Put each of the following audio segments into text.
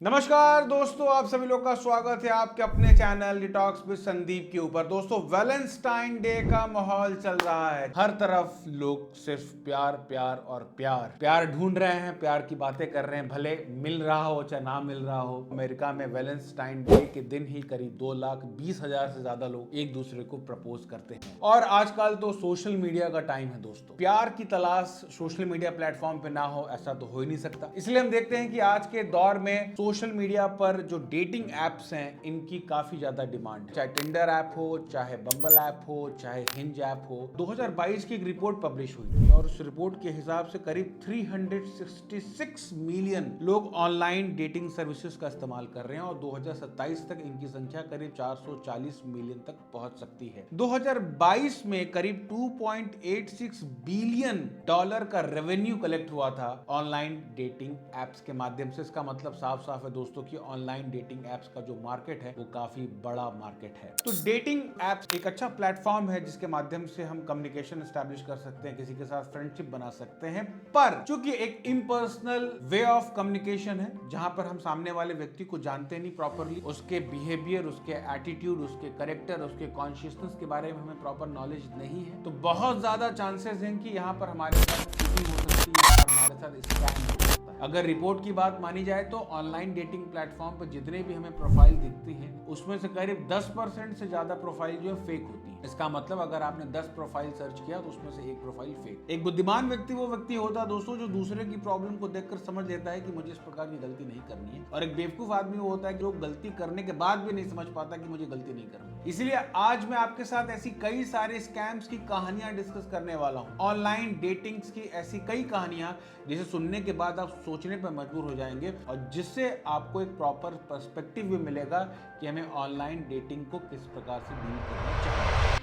नमस्कार दोस्तों, आप सभी लोग का स्वागत है आपके अपने चैनल डिटॉक्स विद संदीप के ऊपर। दोस्तों, वैलेंटाइन डे का माहौल चल रहा है। हर तरफ लोग सिर्फ प्यार प्यार और प्यार प्यार ढूंढ रहे हैं, प्यार की बातें कर रहे हैं, भले मिल रहा हो चाहे ना मिल रहा हो। अमेरिका में वैलेंटाइन डे के दिन ही करीब 2,20,000 से ज्यादा लोग एक दूसरे को प्रपोज करते हैं। और आजकल तो सोशल मीडिया का टाइम है दोस्तों। प्यार की तलाश सोशल मीडिया प्लेटफॉर्म पे ना हो ऐसा तो हो ही नहीं सकता। इसलिए हम देखते हैं कि आज के दौर में सोशल मीडिया पर जो डेटिंग एप्स हैं इनकी काफी ज्यादा डिमांड है। चाहे टिंडर ऐप हो, चाहे बम्बल ऐप हो, चाहे हिंज ऐप हो। 2022 की एक रिपोर्ट पब्लिश हुई थी और उस रिपोर्ट के हिसाब से करीब 366 मिलियन लोग ऑनलाइन डेटिंग सर्विसेज का इस्तेमाल कर रहे हैं और 2027 तक इनकी संख्या करीब 440 मिलियन तक पहुंच सकती है। 2022 में करीब 2.86 बिलियन डॉलर का रेवेन्यू कलेक्ट हुआ था ऑनलाइन डेटिंग एप्स के माध्यम से। इसका मतलब साफ साफ है दोस्तों कि ऑनलाइन डेटिंग एप्स का जो मार्केट है वो काफी बड़ा मार्केट है। तो डेटिंग एप्स एक अच्छा प्लेटफॉर्म है जिसके माध्यम से हम कम्युनिकेशन एस्टैब्लिश कर सकते हैं, किसी के साथ फ्रेंडशिप बना सकते हैं। पर चूंकि एक इम्पर्सनल वे ऑफ कम्युनिकेशन है जहां पर हम सामने वाले व्यक्ति को जानते नहीं प्रॉपरली, उसके बिहेवियर, उसके एटीट्यूड, उसके करेक्टर, उसके कॉन्शियसनेस के बारे में हमें प्रॉपर नॉलेज नहीं है, तो बहुत ज्यादा चांसेस हैं कि यहाँ पर हमारे साथ चीटिंग हो सकती है, हमारे साथ स्कैम हो सकता है। अगर रिपोर्ट की बात मानी जाए तो ऑनलाइन डेटिंग प्लेटफॉर्म पर जितने भी हमें प्रोफाइल दिखती हैं उसमें से करीब 10% से ज्यादा प्रोफाइल जो है फेक होती है। इसका मतलब अगर आपने 10 प्रोफाइल सर्च किया तो उसमें से एक प्रोफाइल फेक। एक बुद्धिमान व्यक्ति वो व्यक्ति होता है दोस्तों जो दूसरे की प्रॉब्लम को देखकर समझ लेता है कि मुझे इस प्रकार की गलती नहीं करनी है, और एक बेवकूफ आदमी वो होता है कि जो गलती करने के बाद भी नहीं समझ पाता कि मुझे गलती नहीं करनी। इसलिए आज मैं आपके साथ ऐसी कई सारे स्कैम्स की कहानियां डिस्कस करने वाला हूं, ऑनलाइन डेटिंग्स की ऐसी कई कहानियां जिसे सुनने के बाद आप सोचने पर मजबूर हो जाएंगे और जिससे आपको एक प्रॉपर पर्सपेक्टिव भी मिलेगा कि हमें ऑनलाइन डेटिंग को किस प्रकार से डील करना चाहिए।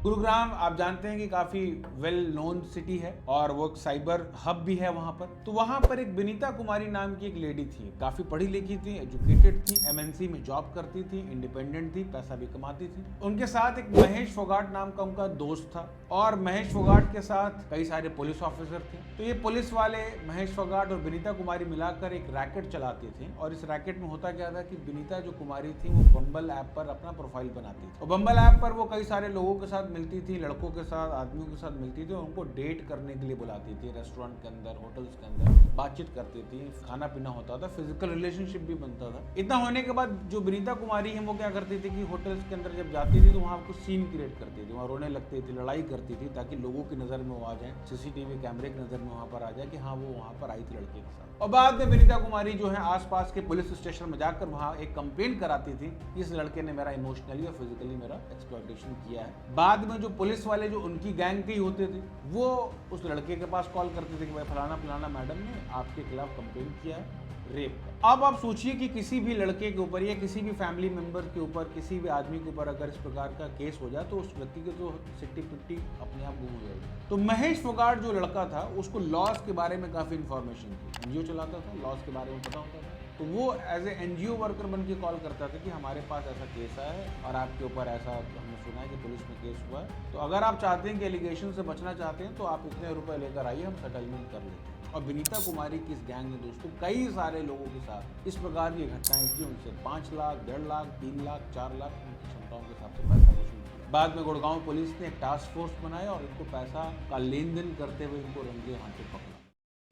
गुरुग्राम आप जानते हैं कि काफी वेल नोन सिटी है और वो एक साइबर हब भी है वहां पर। तो वहां पर एक विनीता कुमारी नाम की एक लेडी थी, काफी पढ़ी लिखी थी, एजुकेटेड थी, एमएनसी में जॉब करती थी, इंडिपेंडेंट थी, पैसा भी कमाती थी। उनके साथ एक महेश फोगाट नाम का उनका दोस्त था और महेश फोगाट के साथ कई सारे पुलिस ऑफिसर थे। तो ये पुलिस वाले महेश फोगाट और विनीता कुमारी मिलाकर एक रैकेट चलाते थे और इस रैकेट में होता क्या था कि विनीता जो कुमारी थी वो बम्बल ऐप पर अपना प्रोफाइल बनाती थी और बम्बल ऐप पर वो कई सारे लोगों के साथ मिलती थी, लड़कों के साथ, आदमियों के साथ मिलती थी और उनको डेट करने के लिए बुलाती थी। रेस्टोरेंट के अंदर, होटल्स के अंदर बातचीत करती थी, खाना पीना होता था, फिजिकल रिलेशनशिप भी बनता था। इतना होने के बाद जो विनीता कुमारी है वो क्या करती थी कि होटल्स के अंदर जब जाती थी तो वहाँ कुछ सीन क्रिएट करती थी, वहाँ रोने लगती थी, लड़ाई करती थी ताकि लोगों की नज़र में वो आ जाए, सीसीटीवी कैमरे की नज़र में वहाँ पर आ जाए कि हाँ वो वहाँ पर आई थी लड़के के साथ। और बाद में विनीता कुमारी जो है आसपास के पुलिस स्टेशन में जाकर वहाँ एक कंप्लेंट कराती थी, इस लड़के ने मेरा इमोशनली और फिजिकली मेरा एक्सप्लॉयटेशन किया है। बाद में जो पुलिस वाले जो उनकी गैंग के ही होते थे वो उस लड़के के पास कॉल करते थे कि भाई फलाना फलाना मैडम ने आपके खिलाफ कंप्लेंट किया है रेप का। अब आप सोचिए कि किसी भी लड़के के ऊपर या किसी भी फैमिली मेंबर के ऊपर, किसी भी आदमी के ऊपर अगर इस प्रकार का केस हो जाए तो उस व्यक्ति की तो सिट्टी पिट्टी अपने आप गुम हो जाएगी। तो महेश फोगाट जो लड़का था उसको लॉस के बारे में काफी इंफॉर्मेशन थी, एनजीओ चलाता था, लॉस के बारे में पता होता था। तो वो एज ए एनजीओ वर्कर बन के कॉल करता था कि हमारे पास ऐसा केस आया है और आपके ऊपर ऐसा हमने सुना है कि पुलिस में केस हुआ है, तो अगर आप चाहते हैं कि एलिगेशन से बचना चाहते हैं तो आप इतने रुपए लेकर आइए, हम सेटलमेंट कर लेते हैं। और विनीता कुमारी की इस गैंग ने दोस्तों कई सारे लोगों के साथ इस प्रकार की घटनाएं की, उनसे 5 लाख, 1.5 लाख, 3 लाख, 4 लाख उनकी क्षमताओं के हिसाब से पैसा वसूल किया। बाद में गुड़गांव पुलिस ने एक टास्क फोर्स बनाया और इनको पैसा का लेन देन करते हुए इनको रंगे हाथों पकड़ा।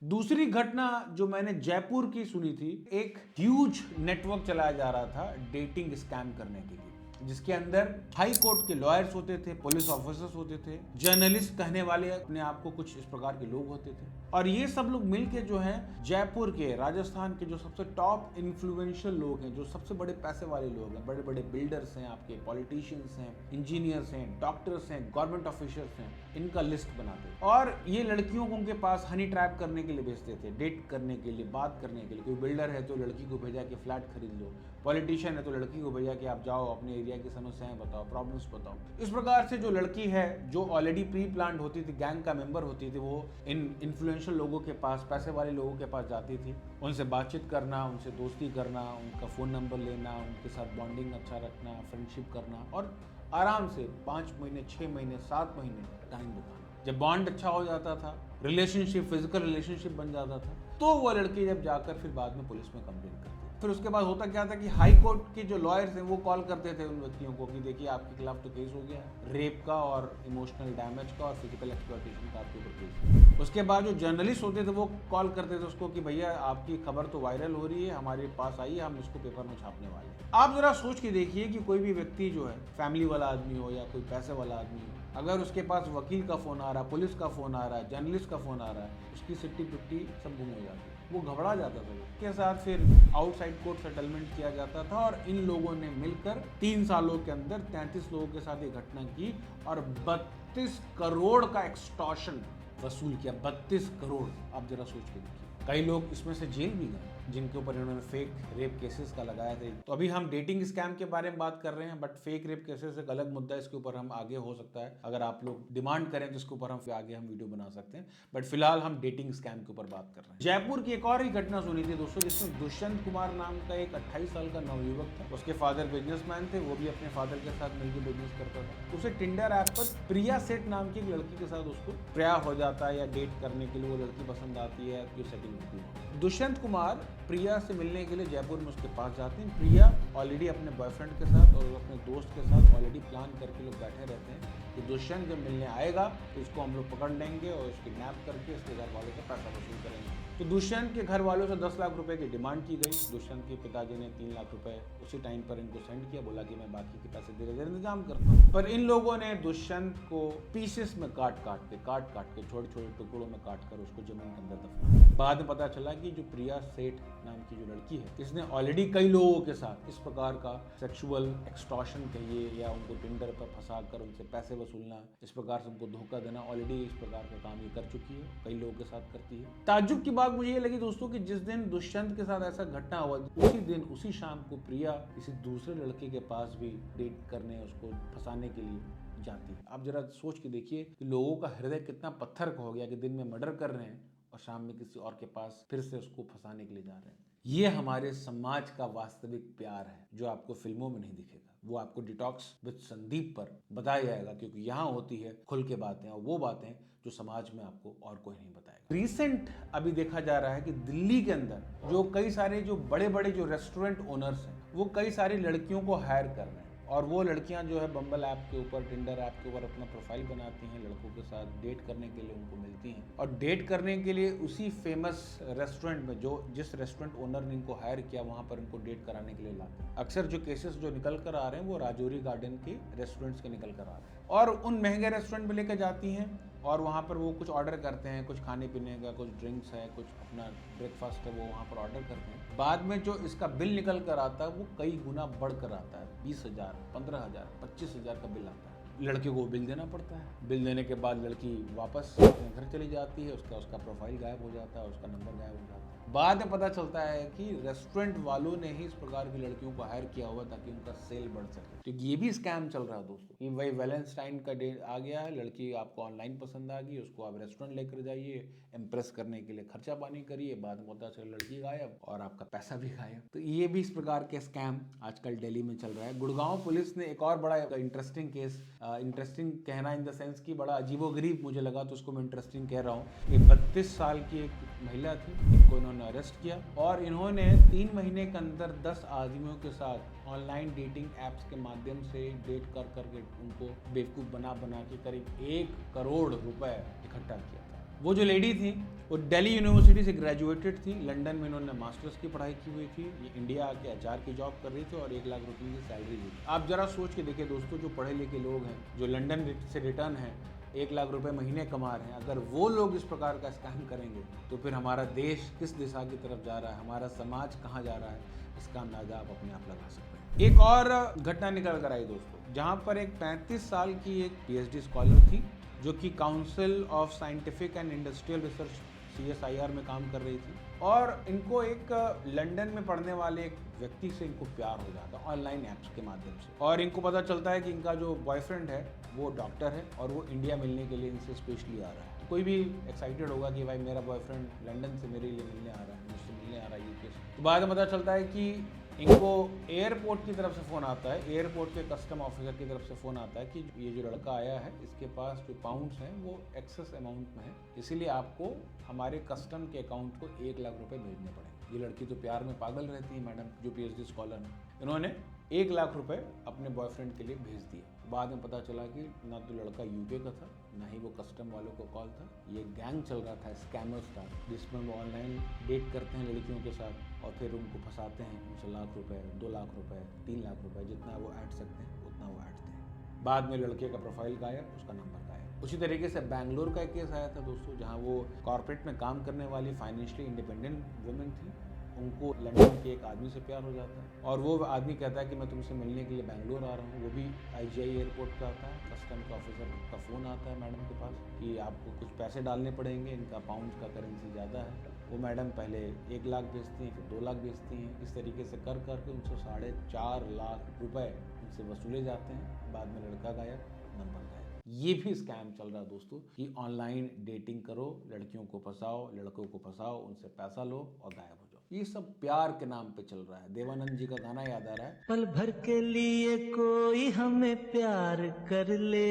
दूसरी घटना जो मैंने जयपुर की सुनी थी, एक ह्यूज नेटवर्क चलाया जा रहा था डेटिंग स्कैम करने के लिए, जिसके अंदर हाई कोर्ट के लॉयर्स होते थे, पुलिस ऑफिसर्स होते थे, जर्नलिस्ट कहने वाले अपने आप को कुछ इस प्रकार के लोग होते थे और ये सब लोग मिलके जो है जयपुर के, राजस्थान के जो सबसे टॉप इन्फ्लुएंशियल लोग हैं, जो सबसे बड़े पैसे वाले लोग हैं, बड़े बड़े बिल्डर्स हैं, आपके पॉलिटिशियंस हैं, इंजीनियर्स हैं, डॉक्टर्स हैं, गवर्नमेंट ऑफिसर्स हैं, इनका लिस्ट बनाते और ये लड़कियों को उनके पास हनी ट्रैप करने के लिए भेजते थे, डेट करने के लिए, बात करने के लिए। कोई बिल्डर है तो लड़की को भेजा कि फ्लैट खरीद लो, पॉलिटिशियन है तो लड़की को भेजा कि आप जाओ अपने एरिया की समस्याएं बताओ, प्रॉब्लम्स बताओ। इस प्रकार से जो लड़की है जो ऑलरेडी प्री प्लान्ड होती थी, गैंग का मेंबर होती थी, वो इन इन्फ्लुएंशियल लोगों के पास, पैसे वाले लोगों के पास जाती थी, उनसे बातचीत करना, उनसे दोस्ती करना, उनका फ़ोन नंबर लेना, उनके साथ बॉन्डिंग अच्छा रखना, फ्रेंडशिप करना और आराम से 5 महीने, 6 महीने, 7 महीने टाइम बिताना। जब बॉन्ड अच्छा हो जाता था, रिलेशनशिप, फिजिकल रिलेशनशिप बन जाता था, तो वो लड़की जब जाकर फिर बाद में पुलिस में कंप्लेंट करती है। फिर उसके बाद होता क्या था कि हाई कोर्ट के जो लॉयर्स हैं वो कॉल करते थे उन व्यक्तियों को कि देखिए आपके खिलाफ तो केस हो गया है, रेप का और इमोशनल डैमेज का और फिजिकल एक्सप्लॉयटेशन का आपके ऊपर केस है। उसके बाद जो जर्नलिस्ट होते थे वो कॉल करते थे उसको कि भैया आपकी खबर तो वायरल हो रही है, हमारे पास आई है, हम इसको पेपर में छापने वाले हैं। आप जरा सोच के देखिए कि कोई भी व्यक्ति जो है फैमिली वाला आदमी हो या कोई पैसे वाला आदमी हो, अगर उसके पास वकील का फोन आ रहा है, पुलिस का फोन आ रहा है, जर्नलिस्ट का फोन आ रहा है, उसकी सिट्टी पिट्टी सब गुम हो जाती है। वो घबरा जाता था। उसके साथ फिर आउटसाइड कोर्ट सेटलमेंट किया जाता था और इन लोगों ने मिलकर 3 सालों के अंदर 33 लोगों के साथ ये घटना की और 32 करोड़ का एक्सटॉर्शन वसूल किया। 32 करोड़। आप जरा सोच के देखिए। कई लोग इसमें से जेल भी गए जिनके ऊपर इन्होंने फेक रेप केसेस का लगाया थे। तो अभी हम डेटिंग स्कैम के बारे में बात कर रहे हैं, बट फेक रेप केसेस एक अलग मुद्दा है, इसके ऊपर हम आगे हो सकता है अगर आप लोग डिमांड करें तो इसके ऊपर हम आगे वीडियो बना सकते हैं। बट फिलहाल हम डेटिंग स्कैम के ऊपर बात कर रहे हैं। जयपुर की एक और ही घटना सुनी थी दोस्तों, जिसमें दुष्यंत कुमार नाम का एक 28 साल का नवयुवक था। उसके फादर बिजनेसमैन थे, वो भी अपने फादर के साथ मिलकर बिजनेस करता था। उसे टिंडर ऐप पर प्रिया सेठ नाम की एक लड़की के साथ उसको प्यार हो जाता है या डेट करने के लिए वो लड़की पसंद आती है, तो सेटिंग होती है। दुष्यंत कुमार प्रिया से मिलने के लिए जयपुर में उसके पास जाते हैं। प्रिया ऑलरेडी अपने बॉयफ्रेंड के साथ और अपने दोस्त के साथ ऑलरेडी प्लान करके लोग बैठे रहते हैं कि दुष्यंत जब मिलने आएगा तो इसको हम लोग पकड़ लेंगे और इसको किडनैप करके इसके घर वालों से पैसा वसूल करेंगे। तो दुष्यंत के घर वालों से 10 लाख रुपए की डिमांड की गई। दुष्यंत के पिताजी ने 3 लाख रुपए उसी टाइम पर इनको सेंड किया, बोला कि मैं बाकी के पैसे धीरे धीरे इंतजाम करता हूँ। पर इन लोगों ने दुष्यंत को पीसेस में काट काट के छोटे छोटे टुकड़ों में काट कर उसको जमीन के अंदर दफना। बाद में पता चला कि जो प्रिया सेठ नाम की जो लड़की है, इसने ऑलरेडी कई लोगों के साथ इस प्रकार का सेक्सुअल एक्सटॉर्शन कहिए या उनको टिंडर पर फंसा कर उनसे पैसे वसूलना, इस प्रकार से उनको धोखा देना, ऑलरेडी इस प्रकार का काम ये कर चुकी है, कई लोगों के साथ करती है। ताज्जुब की बात मुझे ये लगी दोस्तों कि जिस दिन दुष्यंत के साथ ऐसा घटना हुआ उसी दिन उसी शाम को प्रिया किसी दूसरे लड़के के पास भी डेट करने, उसको फंसाने के लिए जाती है। आप जरा सोच के देखिए कि लोगों का हृदय कितना पत्थर का हो गया कि दिन में मर्डर कर रहे हैं और शाम में किसी और के पास फिर से उसको फंसाने के लिए जा रहे हैं। ये हमारे समाज का वास्तविक प्यार है जो आपको फिल्मों में नहीं दिखेगा। वो आपको डिटॉक्स विद संदीप पर बताया जाएगा, क्योंकि यहाँ होती है खुल के बातें और वो बातें जो समाज में आपको और कोई नहीं बताएगा। रिसेंट अभी देखा जा रहा है कि दिल्ली के अंदर जो कई सारे जो बड़े बड़े जो रेस्टोरेंट ओनर्स हैं वो कई सारी लड़कियों को हायर कर रहे हैं और वो लड़कियां जो है बम्बल ऐप के ऊपर, टिंडर ऐप के ऊपर अपना प्रोफाइल बनाती हैं, लड़कों के साथ डेट करने के लिए उनको मिलती हैं और डेट करने के लिए उसी फेमस रेस्टोरेंट में जिस रेस्टोरेंट ओनर ने इनको हायर किया वहाँ पर इनको डेट कराने के लिए लाते हैं। अक्सर जो केसेस जो निकल कर आ रहे हैं वो राजौरी गार्डन के रेस्टोरेंट्स के निकल कर आ रहे हैं और उन महंगे रेस्टोरेंट में लेकर जाती हैं और वहाँ पर वो कुछ ऑर्डर करते हैं, कुछ खाने पीने का, कुछ ड्रिंक्स है, कुछ अपना ब्रेकफास्ट है, वो वहाँ पर ऑर्डर करते हैं। बाद में जो इसका बिल निकल कर आता है वो कई गुना बढ़कर आता है। 20,000, 15,000, 25,000 का बिल आता है। लड़के को बिल देना पड़ता है। बिल देने के बाद लड़की वापस अपने घर चली जाती है, उसका प्रोफाइल गायब हो जाता है, उसका नंबर गायब हो जाता है। बाद में पता चलता है कि रेस्टोरेंट वालों ने ही इस प्रकार की लड़कियों को हायर किया हुआ ताकि उनका सेल बढ़ सके। तो ये भी स्कैम चल रहा है दोस्तों कि भाई वैलेंटाइन का डे आ गया है, लड़की आपको ऑनलाइन पसंद आ गई, उसको आप रेस्टोरेंट लेकर जाइए, इम्प्रेस करने के लिए खर्चा पानी करिए, बाद में पता चला लड़की गायब और आपका पैसा भी गायब। तो ये भी इस प्रकार के स्कैम आजकल दिल्ली में चल रहा है। गुड़गांव पुलिस ने एक और बड़ा इंटरेस्टिंग केस, इंटरेस्टिंग कहना इन द सेंस कि बड़ा अजीबोगरीब मुझे लगा तो उसको मैं इंटरेस्टिंग कह रहा हूँ। एक 32 साल की एक महिला थी, इनको इन्होंने अरेस्ट किया और इन्होंने 3 महीने के अंदर 10 आदमियों के साथ ऑनलाइन डेटिंग एप्स के माध्यम से डेट कर करके उनको बेवकूफ़ बना के करीब 1 करोड़ रुपए इकट्ठा किया था। वो जो लेडी थी वो दिल्ली यूनिवर्सिटी से ग्रेजुएटेड थी, लंदन में इन्होंने मास्टर्स की पढ़ाई की हुई थी, ये इंडिया आके एचआर की जॉब कर रही थी और 1 लाख रुपये की सैलरी दी थी। आप जरा सोच के देखिए दोस्तों, जो पढ़े लिखे लोग हैं, जो लंदन से रिटर्न हैं, 1 लाख रुपए महीने कमा रहे हैं, अगर वो लोग इस प्रकार का स्कैम करेंगे तो फिर हमारा देश किस दिशा की तरफ जा रहा है, हमारा समाज कहाँ जा रहा है, इसका अंदाजा आप अपने आप लगा सकते हैं। एक और घटना निकल कर आई दोस्तों, जहाँ पर एक 35 साल की एक PhD स्कॉलर थी जो कि council of scientific and industrial research CSIR में काम कर रही थी और इनको एक लंदन में पढ़ने वाले एक व्यक्ति से इनको प्यार हो जाता ऑनलाइन ऐप्स के माध्यम से और इनको पता चलता है कि इनका जो बॉयफ्रेंड है वो डॉक्टर है और वो इंडिया मिलने के लिए इनसे स्पेशली आ रहा है। कोई भी एक्साइटेड होगा कि भाई मेरा बॉयफ्रेंड लंदन से मेरे लिए मिलने आ रहा है, मुझसे मिलने आ रहा है यूके से। तो बाद में पता चलता है कि इनको एयरपोर्ट की तरफ से फ़ोन आता है, एयरपोर्ट के कस्टम ऑफिसर की तरफ से फ़ोन आता है कि ये जो लड़का आया है इसके पास जो पाउंड्स हैं वो एक्सेस अमाउंट में है, इसीलिए आपको हमारे कस्टम के अकाउंट को 1 लाख रुपए भेजने पड़ेंगे। ये लड़की तो प्यार में पागल रहती है मैडम, जो PhD स्कॉलर है। इन्होंने 1 लाख रुपए अपने बॉयफ्रेंड के लिए भेज दिए। बाद में पता चला कि ना तो लड़का यूके का था, ना ही वो कस्टम वालों को कॉल था। ये गैंग चल रहा था, स्कैमर्स था, जिसमें वो ऑनलाइन डेट करते हैं लड़कियों के साथ और फिर उनको फंसाते हैं। उनसे लाख रुपए, 2 लाख रुपए, 3 लाख रुपए, जितना वो ऐड सकते हैं उतना वो ऐडते हैं। बाद में लड़के का प्रोफाइल गायब, उसका नंबर गायब। उसी तरीके से बैंगलोर का एक केस आया था दोस्तों, जहाँ वो कॉर्पोरेट में काम करने वाली फाइनेंशियली इंडिपेंडेंट वुमेन थी। उनको लंदन के एक आदमी से प्यार हो जाता है और वो आदमी कहता है कि मैं तुमसे मिलने के लिए बैंगलोर आ रहा हूँ। वो भी IGI एयरपोर्ट पे आता है, कस्टम के ऑफिसर का फ़ोन आता है मैडम के पास कि आपको कुछ पैसे डालने पड़ेंगे, इनका पाउंड का करेंसी ज़्यादा है। वो मैडम पहले 1 लाख भेजती हैं, फिर 2 लाख भेजती हैं। इस तरीके से कर करके उनसे 4.5 लाख रुपए उनसे वसूले जाते हैं। बाद में लड़का गायब, नंबर गायब। ये भी स्कैम चल रहा है दोस्तों कि ऑनलाइन डेटिंग करो, लड़कियों को फंसाओ, लड़कों को फंसाओ, उनसे पैसा लो और गायब हो जाओ। ये सब प्यार के नाम पे चल रहा है। देवानंद जी का गाना याद आ रहा है, पल भर के लिए कोई हमें प्यार कर ले,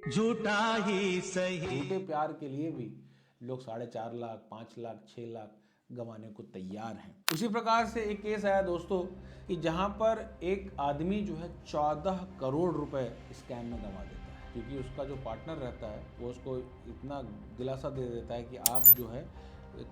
झूठा ही सही। झूठे प्यार के लिए भी लोग 4.5 लाख, 5 लाख, 6 लाख गंवाने को तैयार हैं। उसी प्रकार से एक केस आया दोस्तों कि जहां पर एक आदमी जो है 14 करोड़ रुपए स्कैम में गंवा देता है, क्योंकि उसका जो पार्टनर रहता है वो उसको इतना दिलासा दे देता है कि आप जो है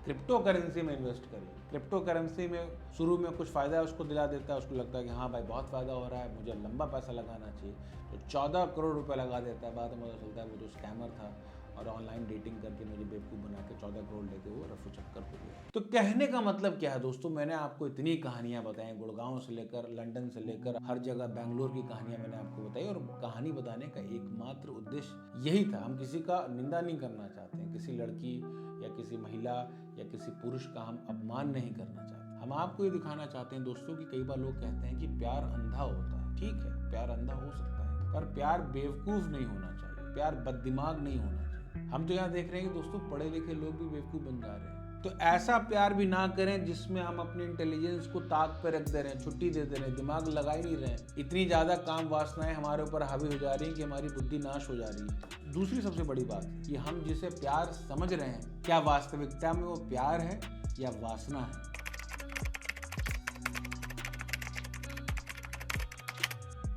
क्रिप्टो करेंसी में इन्वेस्ट करिए। क्रिप्टो करेंसी में शुरू में कुछ फ़ायदा उसको दिला देता है, उसको लगता है कि हाँ भाई बहुत फ़ायदा हो रहा है, मुझे लंबा पैसा लगाना चाहिए, तो 14 करोड़ रुपए लगा देता है। बाद में पता चलता है वो तो स्कैमर था और ऑनलाइन डेटिंग करके मुझे बेवकूफ़ बना के 14 करोड़ लेके वो रफू चक्कर हो गया। तो कहने का मतलब क्या है दोस्तों, मैंने आपको इतनी कहानियां बताई, गुड़गांव से लेकर लंदन से लेकर हर जगह बैंगलोर की कहानियां मैंने आपको बताई, और कहानी बताने का एकमात्र उद्देश्य यही था। हम किसी का निंदा नहीं करना चाहते हैं, किसी लड़की या किसी महिला या किसी पुरुष का हम अपमान नहीं करना चाहते। हम आपको ये दिखाना चाहते हैं दोस्तों कि कई बार लोग कहते हैं कि प्यार अंधा होता है। ठीक है, प्यार अंधा हो सकता है, पर प्यार बेवकूफ़ नहीं होना चाहिए, प्यार बददिमाग नहीं होना चाहिए। हम तो यहाँ देख रहे हैं कि दोस्तों पढ़े लिखे लोग भी बेवकूफ़ बन जा रहे हैं। तो ऐसा प्यार भी ना करें जिसमें हम अपने इंटेलिजेंस को ताक पे रख दे रहे हैं, छुट्टी दे दे रहे हैं, दिमाग लगा ही नहीं रहे हैं। इतनी ज़्यादा काम वासनाएं हमारे ऊपर हावी हो जा रही हैं कि हमारी बुद्धि नाश हो जा रही है। दूसरी सबसे बड़ी बात कि हम जिसे प्यार समझ रहे हैं, क्या वास्तविकता में वो प्यार है या वासना है?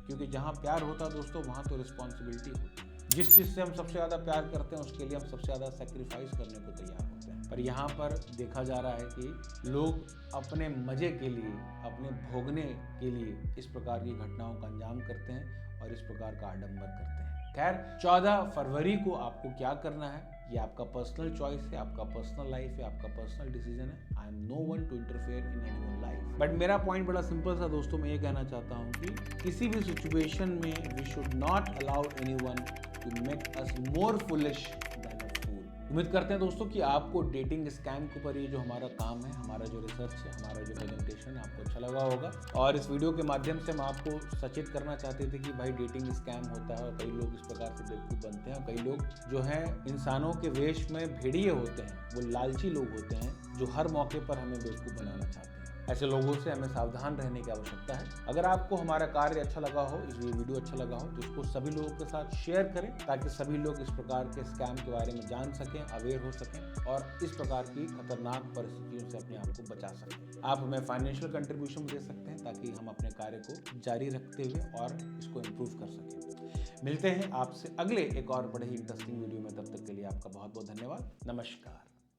क्योंकि जहाँ प्यार होता है दोस्तों, वहाँ तो रिस्पॉन्सिबिलिटी होती है। जिस चीज़ से हम सबसे ज़्यादा प्यार करते हैं उसके लिए हम सबसे ज़्यादा सेक्रीफाइस करने को तैयार होते हैं। पर यहाँ पर देखा जा रहा है कि लोग अपने मज़े के लिए, अपने भोगने के लिए इस प्रकार की घटनाओं का अंजाम करते हैं और इस प्रकार का आडंबर करते हैं। खैर, 14 फरवरी को आपको क्या करना है ये आपका पर्सनल चॉइस है, आपका पर्सनल लाइफ है, आपका पर्सनल डिसीजन है। I am no one to interfere in anyone life. But मेरा पॉइंट बड़ा सिंपल सा दोस्तों, मैं ये कहना चाहता हूँ कि किसी भी सिचुएशन में we should not allow anyone to make us more foolish than a fool. उम्मीद करते हैं दोस्तों कि आपको डेटिंग स्कैम के ऊपर ये जो हमारा काम है, हमारा जो रिसर्च है, हमारा जो प्रेजेंटेशन आपको अच्छा लगा होगा। और इस वीडियो के माध्यम से हम आपको सचेत करना चाहते थे कि भाई डेटिंग स्कैम होता है और कई लोग इस प्रकार से बेवकूफ़ बनते हैं। और कई लोग जो हैं इंसानों के वेश में भेड़िए होते हैं, वो लालची लोग होते हैं जो हर मौके पर हमें बेवकूफ़ बनाना चाहते हैं। ऐसे लोगों से हमें सावधान रहने की आवश्यकता है। अगर आपको हमारा कार्य अच्छा लगा हो, इस वीडियो अच्छा लगा हो, तो इसको सभी लोगों के साथ शेयर करें ताकि सभी लोग इस प्रकार के स्कैम के बारे में जान सकें, अवेयर हो सकें और इस प्रकार की खतरनाक परिस्थितियों से अपने आप को बचा सकें। आप हमें फाइनेंशियल कंट्रीब्यूशन दे सकते हैं ताकि हम अपने कार्य को जारी रखते हुए और इसको इम्प्रूव कर सकें। मिलते हैं आपसे अगले एक और बड़े ही इंटरेस्टिंग वीडियो में। तब तक के लिए आपका बहुत बहुत धन्यवाद। नमस्कार।